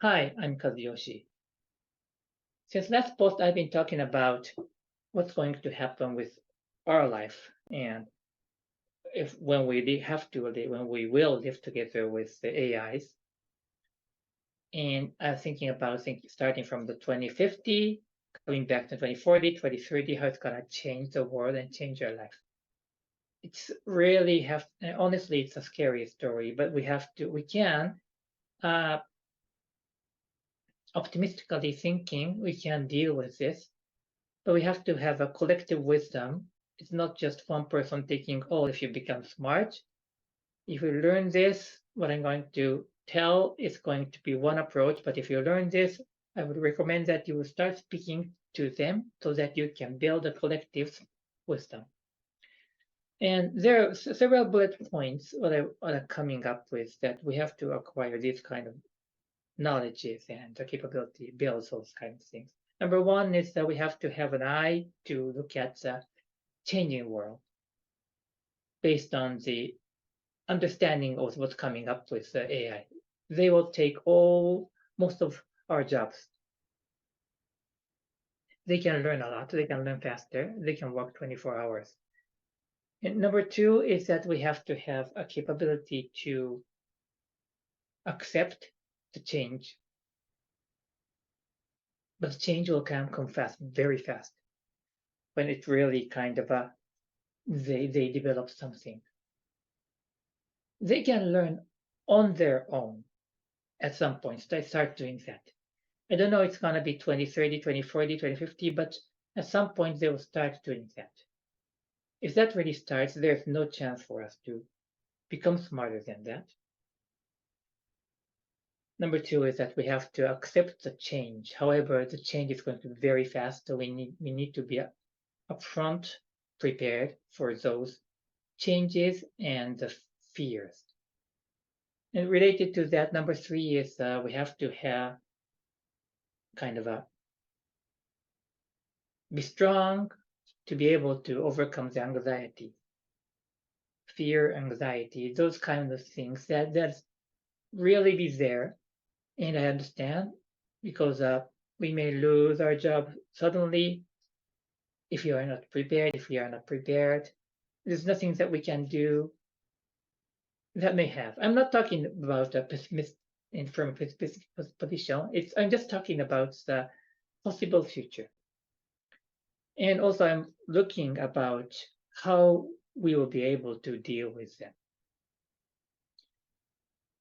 Hi, I'm Kazuyoshi. Since last post, I've been talking about what's going to happen with our life and if when we have to, when we will live together with the AIs. And I'm thinking about starting from the 2050, coming back to 2040, 2030, how it's gonna change the world and change our life. It's really honestly, it's a scary story, but we can, uh, optimistically thinking, we can deal with this. But we have to have a collective wisdom. It's not just one person thinking, oh, if you become smart, if you learn this, what I'm going to tell is going to be one approach. But if you learn this, I would recommend that you will start speaking to them so that you can build a collective wisdom. And there are several bullet points what I'm coming up with that we have to acquire these kind of knowledges and the capability builds those kinds of things. Number one is that we have to have an eye to look at the changing world based on the understanding of what's coming up with the AI. They will take most of our jobs. They can learn a lot, they can learn faster, they can work 24 hours. And number two is that we have to have a capability to accept the change, but the change will come fast, very fast, when it really kind of they develop something. They can learn on their own at some point. They start doing that. I don't know it's going to be 2030, 2040, 2050, but at some point they will start doing that. If that really starts, there's no chance for us to become smarter than that. Number two is that we have to accept the change. However, the change is going to be very fast, so we need to be upfront prepared for those changes and the fears. And related to that, number three is we have to have kind of a be strong to be able to overcome the anxiety, fear, anxiety, those kind of things that's really be there. And I understand because we may lose our job suddenly if you are not prepared. If we are not prepared, there's nothing that we can do that may have. I'm not talking about a pessimist from a pessimistic position. I'm just talking about the possible future. And also I'm looking about how we will be able to deal with them.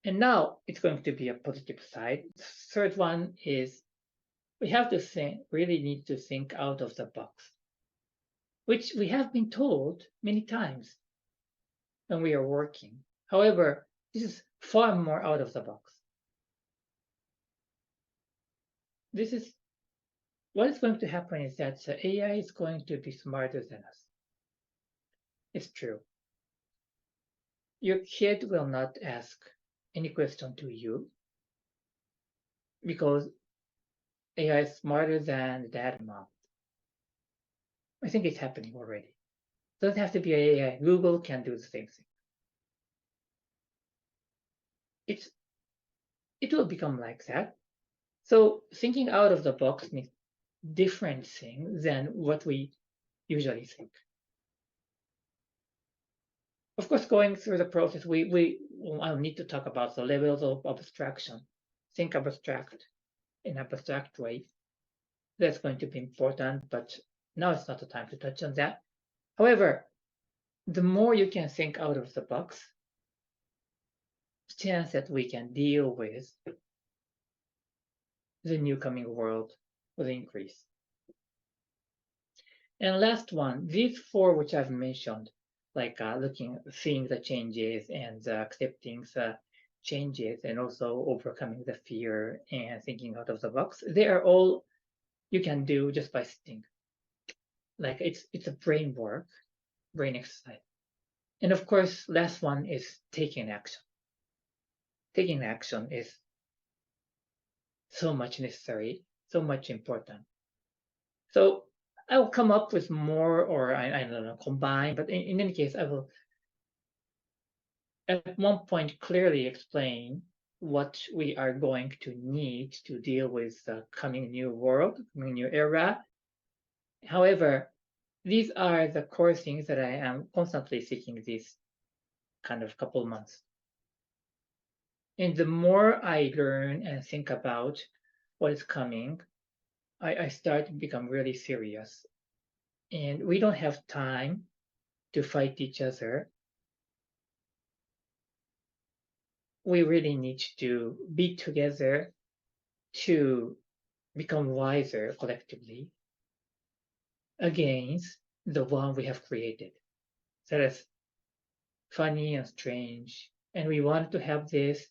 And now it's going to be a positive side. The third one is we have to really need to think out of the box, which we have been told many times when we are working. However, this is far more out of the box. This is what is going to happen is that the AI is going to be smarter than us. It's true. Your kid will not ask any question to you because AI is smarter than dad and mom. I think it's happening already. It doesn't have to be AI. Google can do the same thing. It will become like that. So thinking out of the box means different thing than what we usually think. Of course, going through the process, I'll need to talk about the levels of abstraction. Think abstract in abstract way. That's going to be important, but now it's not the time to touch on that. However, the more you can think out of the box, the chance that we can deal with the new coming world will increase. And last one, these four which I've mentioned, like seeing the changes and accepting the changes and also overcoming the fear and thinking out of the box, they are all you can do just by sitting. Like it's a brain exercise. And of course, last one is taking action. Taking action is so much necessary, so much important. So I'll come up with more, or I don't know, combine. But in any case, I will at one point clearly explain what we are going to need to deal with the coming new world, coming new era. However, these are the core things that I am constantly seeking these kind of couple months. And the more I learn and think about what is coming, I start to become really serious. And we don't have time to fight each other. We really need to be together to become wiser collectively against the one we have created. That is funny and strange. And we want to have this,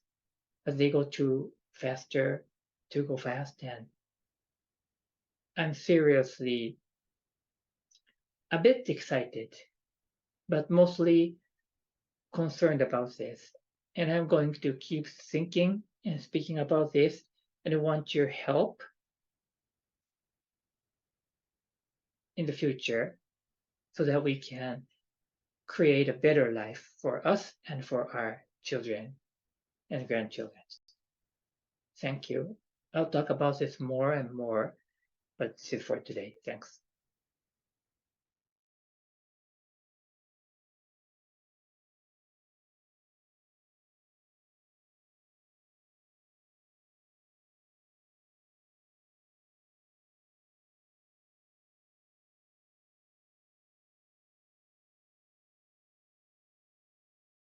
but they go too faster to go fast. And I'm seriously a bit excited, but mostly concerned about this. And I'm going to keep thinking and speaking about this. And I want your help in the future so that we can create a better life for us and for our children and grandchildren. Thank you. I'll talk about this more and more, but this is for today. Thanks.